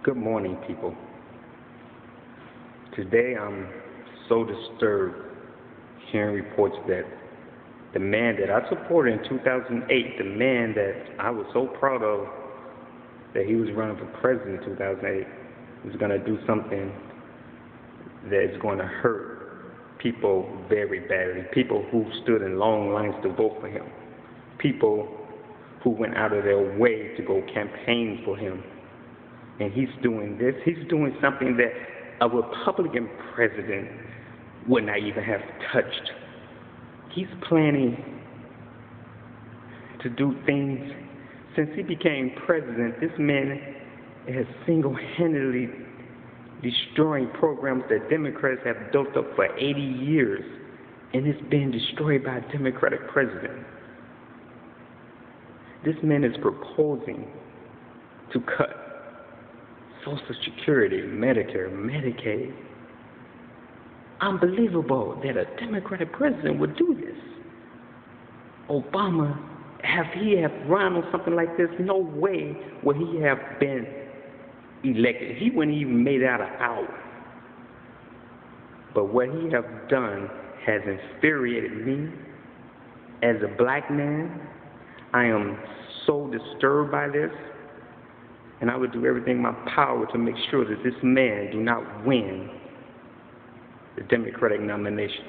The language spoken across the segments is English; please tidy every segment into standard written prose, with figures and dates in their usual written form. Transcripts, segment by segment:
Good morning, people. Today I'm so disturbed hearing reports that the man that I supported in 2008, the man that I was so proud of that he was running for president in 2008, is going to do something that is going to hurt people very badly. People who stood in long lines to vote for him. People who went out of their way to go campaign for him. And he's doing this. He's doing something that a Republican president would not even have touched. He's planning to do things. Since he became president, this man has single-handedly destroying programs that Democrats have built up for 80 years, and it's been destroyed by a Democratic president. This man is proposing to cut Social Security, Medicare, Medicaid. Unbelievable that a Democratic president would do this. Obama, if he had run on something like this, no way would he have been elected. He wouldn't even made it out of hour. But what he has done has infuriated me. As a black man, I am so disturbed by this. And I would do everything in my power to make sure that this man do not win the Democratic nomination.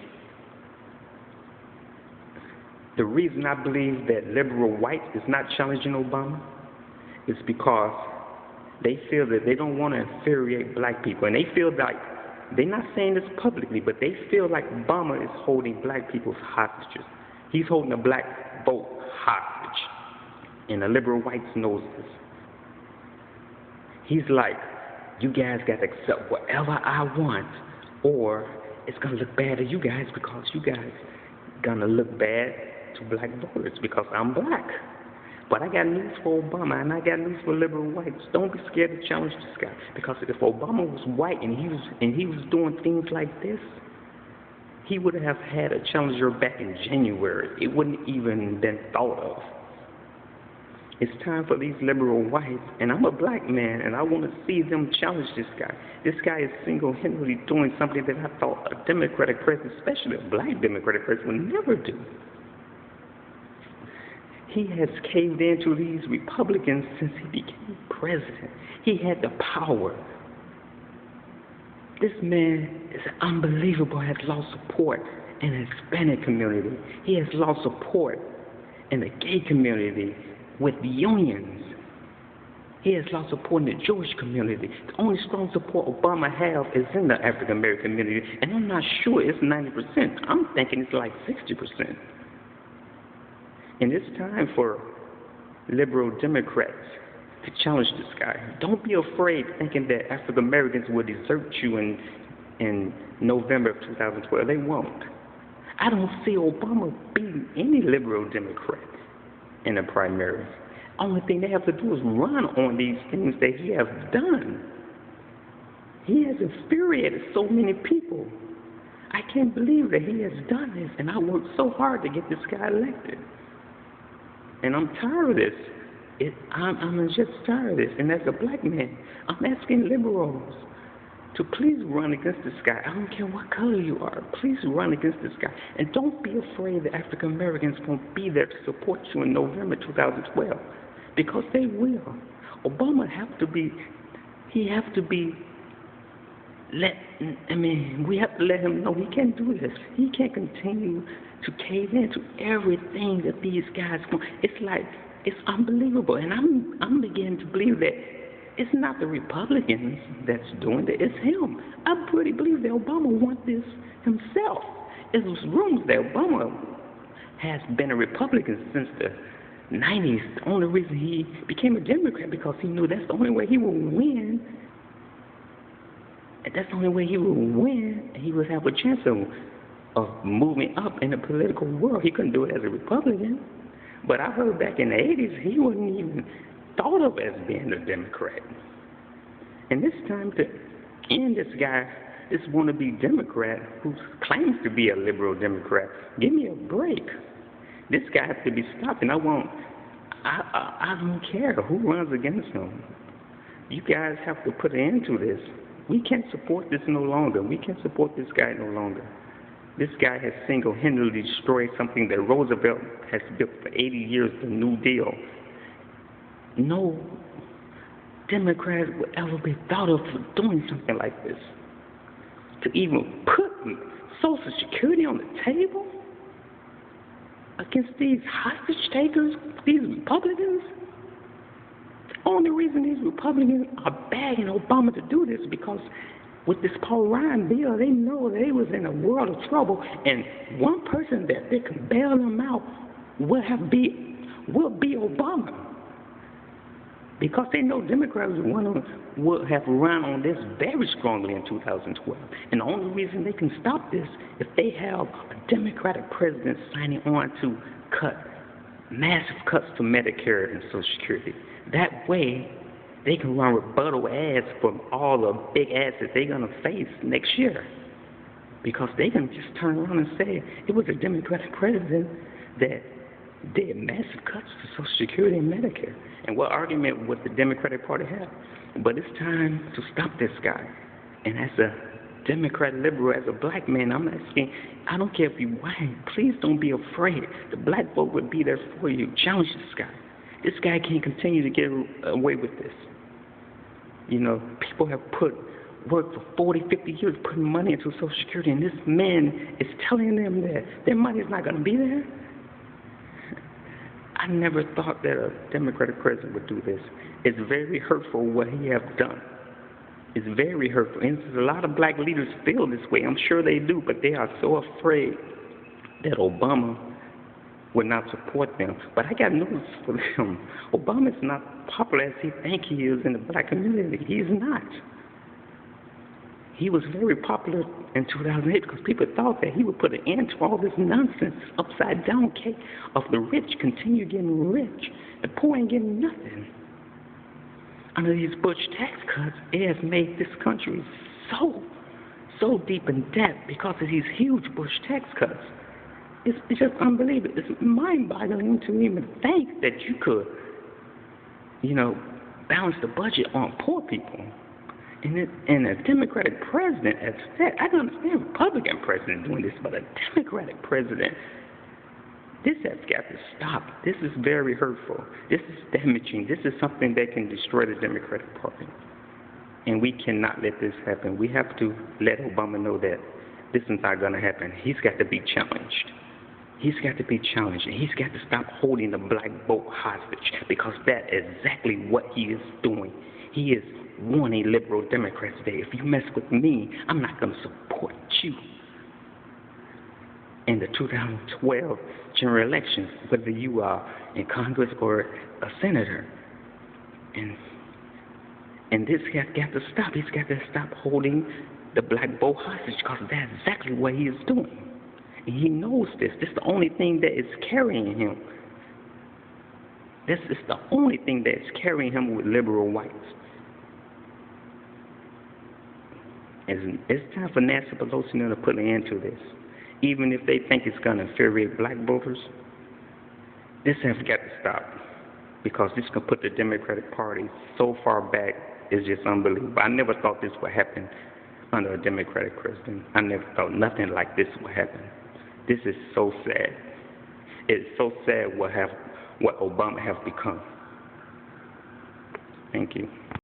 The reason I believe that liberal whites is not challenging Obama is because they feel that they don't want to infuriate black people. And they feel like, they're not saying this publicly, but they feel like Obama is holding black people hostages. He's holding the black vote hostage. And the liberal whites knows this. He's like, you guys got to accept whatever I want, or it's going to look bad to you guys because you guys going to look bad to black voters because I'm black. But I got news for Obama, and I got news for liberal whites. Don't be scared to challenge this guy, because if Obama was white and he was doing things like this, he would have had a challenger back in January. It wouldn't even been thought of. It's time for these liberal whites, and I'm a black man, and I want to see them challenge this guy. This guy is single-handedly doing something that I thought a Democratic president, especially a black Democratic president, would never do. He has caved into these Republicans since he became president. He had the power. This man is unbelievable, has lost support in the Hispanic community. He has lost support in the gay community with the unions. He has lost support in the Jewish community. The only strong support Obama has is in the African American community, and I'm not sure it's 90%. I'm thinking it's like 60%. And it's time for liberal Democrats to challenge this guy. Don't be afraid thinking that African Americans will desert you in November of 2012. They won't. I don't see Obama beating any liberal Democrats in the primaries. Only thing they have to do is run on these things that he has done. He has infuriated so many people. I can't believe that he has done this, and I worked so hard to get this guy elected. And I'm tired of this. I'm just tired of this. And as a black man, I'm asking liberals to please run against this guy. I don't care what color you are. Please run against this guy. And don't be afraid that African Americans won't be there to support you in November 2012. Because they will. Obama we have to let him know he can't do this. He can't continue to cave into everything that these guys want. It's unbelievable. And I'm beginning to believe that it's not the Republicans that's doing it, it's him. I really believe that Obama wants this himself. It was rumors that Obama has been a Republican since the 90s. The only reason he became a Democrat because he knew that's the only way he would win. And that's the only way he would win, and he would have a chance of moving up in the political world. He couldn't do it as a Republican. But I heard back in the 80s, he wasn't even thought of as being a Democrat. And it's time to end this guy, this wannabe Democrat who claims to be a liberal Democrat. Give me a break. This guy has to be stopped, and I don't care who runs against him. You guys have to put an end to this. We can't support this no longer. We can't support this guy no longer. This guy has single-handedly destroyed something that Roosevelt has built for 80 years, the New Deal. No Democrat would ever be thought of for doing something like this. To even put Social Security on the table against these hostage takers, these Republicans. The only reason these Republicans are begging Obama to do this is because with this Paul Ryan bill, they know they was in a world of trouble, and one person that they can bail them out will be Obama. Because they know Democrats will have run on this very strongly in 2012. And the only reason they can stop this if they have a Democratic president signing on to cut massive cuts to Medicare and Social Security. That way, they can run rebuttal ads from all the big ads that they're going to face next year. Because they can just turn around and say it was a Democratic president that did massive cuts to Social Security and Medicare. And what argument would the Democratic Party have? But it's time to stop this guy. And as a Democrat liberal, as a black man, I'm asking, I don't care if you're white, please don't be afraid. The black vote would be there for you. Challenge this guy. This guy can't continue to get away with this. You know, people have worked for 40, 50 years putting money into Social Security, and this man is telling them that their money is not going to be there. I never thought that a Democratic president would do this. It's very hurtful what he has done. It's very hurtful. And a lot of black leaders feel this way. I'm sure they do, but they are so afraid that Obama would not support them. But I got news for them. Obama is not popular as he thinks he is in the black community. He is not. He was very popular in 2008 because people thought that he would put an end to all this nonsense, upside down cake of the rich continue getting rich. The poor ain't getting nothing. Under these Bush tax cuts, it has made this country so deep in debt because of these huge Bush tax cuts. It's just unbelievable. It's mind-boggling to even think that you could, balance the budget on poor people. And a Democratic president has said, I can understand a Republican president doing this, but a Democratic president, this has got to stop. This is very hurtful. This is damaging. This is something that can destroy the Democratic Party. And we cannot let this happen. We have to let Obama know that this is not going to happen. He's got to be challenged. He's got to be challenged, and he's got to stop holding the black vote hostage, because that's exactly what he is doing. He is warning liberal Democrats today. If you mess with me, I'm not going to support you. In the 2012 general elections, whether you are in Congress or a senator. And this has got to stop. He's got to stop holding the black vote hostage, because that's exactly what he is doing. And he knows this. This is the only thing that is carrying him. This is the only thing that is carrying him with liberal whites. It's time for Nancy Pelosi to put an end to this. Even if they think it's going to infuriate black voters, this has got to stop, because this can put the Democratic Party so far back, it's just unbelievable. I never thought this would happen under a Democratic president. I never thought nothing like this would happen. This is so sad. It's so sad what Obama has become. Thank you.